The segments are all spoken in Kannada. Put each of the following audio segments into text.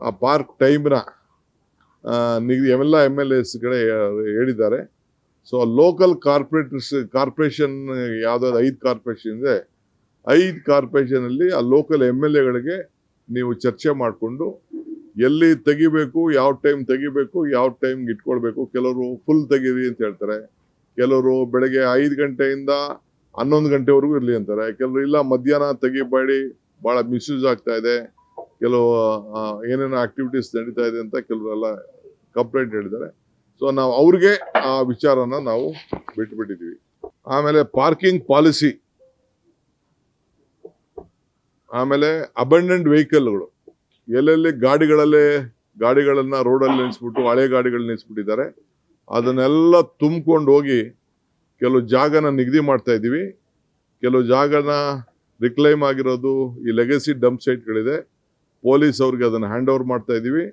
ಆ ಪಾರ್ಕ್ ಟೈಮ್ನ ನಿಗದಿ ಎಲ್ಲ MLAs ಹೇಳಿದ್ದಾರೆ. ಸೊ ಲೋಕಲ್ ಕಾರ್ಪೊರೇಷನ್ ಯಾವುದಾದ್ರು 5 ಕಾರ್ಪೊರೇಷನ್ ಇದೆ, 5 ಕಾರ್ಪೊರೇಷನಲ್ಲಿ ಆ ಲೋಕಲ್ MLAಗಳಿಗೆ ನೀವು ಚರ್ಚೆ ಮಾಡಿಕೊಂಡು ಎಲ್ಲಿ ತೆಗಿಬೇಕು, ಯಾವ ಟೈಮ್ ತೆಗಿಬೇಕು, ಯಾವ ಟೈಮ್ಗೆ ಇಟ್ಕೊಳ್ಬೇಕು. ಕೆಲವರು ಫುಲ್ ತೆಗೀರಿ ಅಂತ ಹೇಳ್ತಾರೆ, ಕೆಲವರು ಬೆಳಗ್ಗೆ 5 ಗಂಟೆಯಿಂದ 11 ಗಂಟೆವರೆಗೂ ಇರಲಿ ಅಂತಾರೆ, ಕೆಲವರು ಇಲ್ಲ ಮಧ್ಯಾಹ್ನ ತೆಗಿಬೇಡಿ ಭಾಳ ಮಿಸ್ಯೂಸ್ ಆಗ್ತಾ ಇದೆ, ಕೆಲವು ಏನೇನೋ ಆಕ್ಟಿವಿಟೀಸ್ ನಡೀತಾ ಇದೆ ಅಂತ ಕೆಲವರೆಲ್ಲ ಕಂಪ್ಲೇಂಟ್ ಹೇಳಿದ್ದಾರೆ. ಸೊ ನಾವು ಅವ್ರಿಗೆ ಆ ವಿಚಾರನ ನಾವು ಬಿಟ್ಬಿಟ್ಟಿದ್ದೀವಿ. ಆಮೇಲೆ ಪಾರ್ಕಿಂಗ್ ಪಾಲಿಸಿ, ಆಮೇಲೆ ಅಬಂಡೆಂಟ್ ವೆಹಿಕಲ್ಗಳು, ಎಲ್ಲೆಲ್ಲಿ ಗಾಡಿಗಳನ್ನ ರೋಡಲ್ಲಿ ನಿಲ್ಲಿಸ್ಬಿಟ್ಟು ಹಳೆ ಗಾಡಿಗಳನ್ನ ನಿಲ್ಲಿಸ್ಬಿಟ್ಟಿದ್ದಾರೆ, ಅದನ್ನೆಲ್ಲ ತುಂಬಿಕೊಂಡು ಹೋಗಿ ಕೆಲವು ಜಾಗನ ನಿಗದಿ ಮಾಡ್ತಾ ಇದ್ದೀವಿ. ಕೆಲವು ಜಾಗನ ರಿಕ್ಲೈಮ್ ಆಗಿರೋದು ಈ ಲೆಗಸಿ ಡಂಪ್ ಸೈಟ್ಗಳಿದೆ, ಪೊಲೀಸ್ ಅವ್ರಿಗೆ ಅದನ್ನು ಹ್ಯಾಂಡ್ ಓವರ್ ಮಾಡ್ತಾ ಇದ್ದೀವಿ.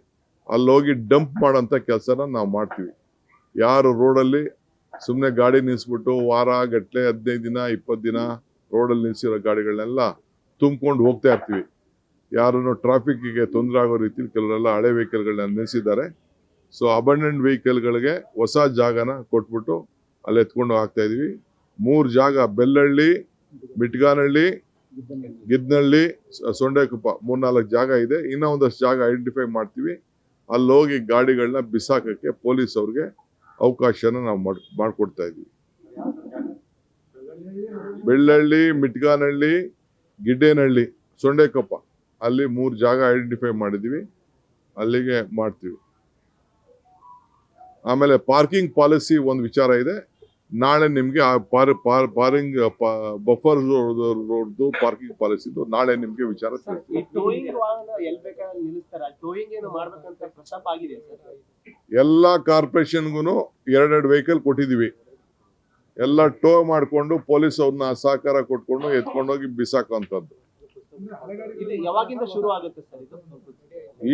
ಅಲ್ಲಿ ಹೋಗಿ ಡಂಪ್ ಮಾಡೋಂಥ ಕೆಲಸನ ನಾವು ಮಾಡ್ತೀವಿ. ಯಾರು ರೋಡಲ್ಲಿ ಸುಮ್ಮನೆ ಗಾಡಿ ನಿಲ್ಲಿಸ್ಬಿಟ್ಟು ವಾರ ಗಟ್ಟಲೆ 15 ದಿನ 20 ದಿನ ರೋಡಲ್ಲಿ ನಿಲ್ಲಿಸಿರೋ ಗಾಡಿಗಳನ್ನೆಲ್ಲ ತುಂಬಿಕೊಂಡು ಹೋಗ್ತಾ ಇರ್ತೀವಿ. ಯಾರನ್ನು ಟ್ರಾಫಿಕ್ಕಿಗೆ ತೊಂದರೆ ಆಗೋ ರೀತಿಯಲ್ಲಿ ಕೆಲವರೆಲ್ಲ ಹಳೆ ವೆಹಿಕಲ್ಗಳನ್ನ ನಿಲ್ಲಿಸಿದ್ದಾರೆ. ಸೊ ಅಬಂಡೆಂಟ್ ವೆಹಿಕಲ್ಗಳಿಗೆ ಹೊಸ ಜಾಗನ ಕೊಟ್ಬಿಟ್ಟು ಅಲ್ಲಿ ಎತ್ಕೊಂಡು ಹಾಕ್ತಾ ಇದೀವಿ. 3 ಜಾಗ, ಬೆಲ್ಲಹಳ್ಳಿ, ಮಿಟ್ಗಾನಹಳ್ಳಿ, ಗಿದ್ನಹಳ್ಳಿ, ಸೊಂಡೆಕೊಪ್ಪ, 3-4 ಜಾಗ ಇದೆ. ಇನ್ನೂ ಒಂದಷ್ಟು ಜಾಗ ಐಡೆಂಟಿಫೈ ಮಾಡ್ತೀವಿ. ಅಲ್ಲಿ ಹೋಗಿ ಗಾಡಿಗಳನ್ನ ಬಿಸಾಕಕ್ಕೆ ಪೊಲೀಸ್ ಅವ್ರಿಗೆ ಅವಕಾಶನ ನಾವು ಮಾಡಿಕೊಡ್ತಾ ಇದ್ದೀವಿ. ಬೆಳ್ಳಹಳ್ಳಿ, ಮಿಟ್ಗಾನಹಳ್ಳಿ, ಗಿಡ್ಡೇನಹಳ್ಳಿ, ಸೊಂಡೆಕೊಪ್ಪ, ಅಲ್ಲಿ 3 ಜಾಗ ಐಡೆಂಟಿಫೈ ಮಾಡಿದ್ದೀವಿ, ಅಲ್ಲಿಗೆ ಮಾಡ್ತೀವಿ. ಆಮೇಲೆ ಪಾರ್ಕಿಂಗ್ ಪಾಲಿಸಿ ಒಂದು ವಿಚಾರ ಇದೆ. ನಾಳೆ ನಿಮಗೆ ಆ ಪಾರ್ಕಿಂಗ್ ಬಫರ್ ರೋಡ್ದು ಪಾರ್ಕಿಂಗ್ ಪಾಲಿಸಿದು ನಾಳೆ ನಿಮಗೆ ವಿಚಾರ ಎಲ್ಲ ಕಾರ್ಪೊರೇಷನ್ಗೂ 2 ವೆಹಿಕಲ್ ಕೊಟ್ಟಿದ್ದೀವಿ. ಎಲ್ಲ ಟೋ ಮಾಡಿಕೊಂಡು ಪೊಲೀಸ್ ಅವ್ರನ್ನ ಸಹಕಾರ ಕೊಟ್ಕೊಂಡು ಎತ್ಕೊಂಡೋಗಿ ಬಿಸಾಕುವಂಥದ್ದು.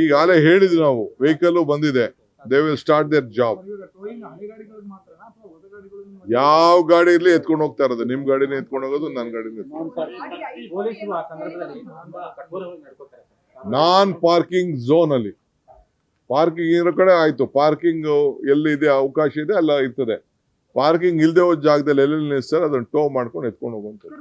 ಈಗಾಗಲೇ ಹೇಳಿದ್ವಿ ನಾವು, ವೆಹಿಕಲ್ ಬಂದಿದೆ, they will start there job. ಯಾವ ಗಾಡಿ ಇರ್ಲಿ ಎತ್ಕೊಂಡು ಹೋಗ್ತಾ ಇರೋದು, ನಿಮ್ ಗಾಡಿನ ಎತ್ಕೊಂಡು ಹೋಗೋದು, ನನ್ನ ಗಾಡಿನ ನಾನ್ ಪಾರ್ಕಿಂಗ್ ಝೋನ್ ಅಲ್ಲಿ ಪಾರ್ಕಿಂಗ್ ಇರೋ ಕಡೆ ಆಯ್ತು. ಪಾರ್ಕಿಂಗ್ ಎಲ್ಲಿದೆ ಅವಕಾಶ ಇದೆ ಅಲ್ಲ ಇರ್ತದೆ. ಪಾರ್ಕಿಂಗ್ ಇಲ್ಲದೆ ಹೋದ ಜಾಗದಲ್ಲಿ ಎಲ್ಲೆಲ್ಲಿ ನಿಲ್ಲಿಸ್ತಾರೆ ಅದನ್ನ ಟೋ ಮಾಡ್ಕೊಂಡು ಎತ್ಕೊಂಡು ಹೋಗುವಂಥದ್ದು.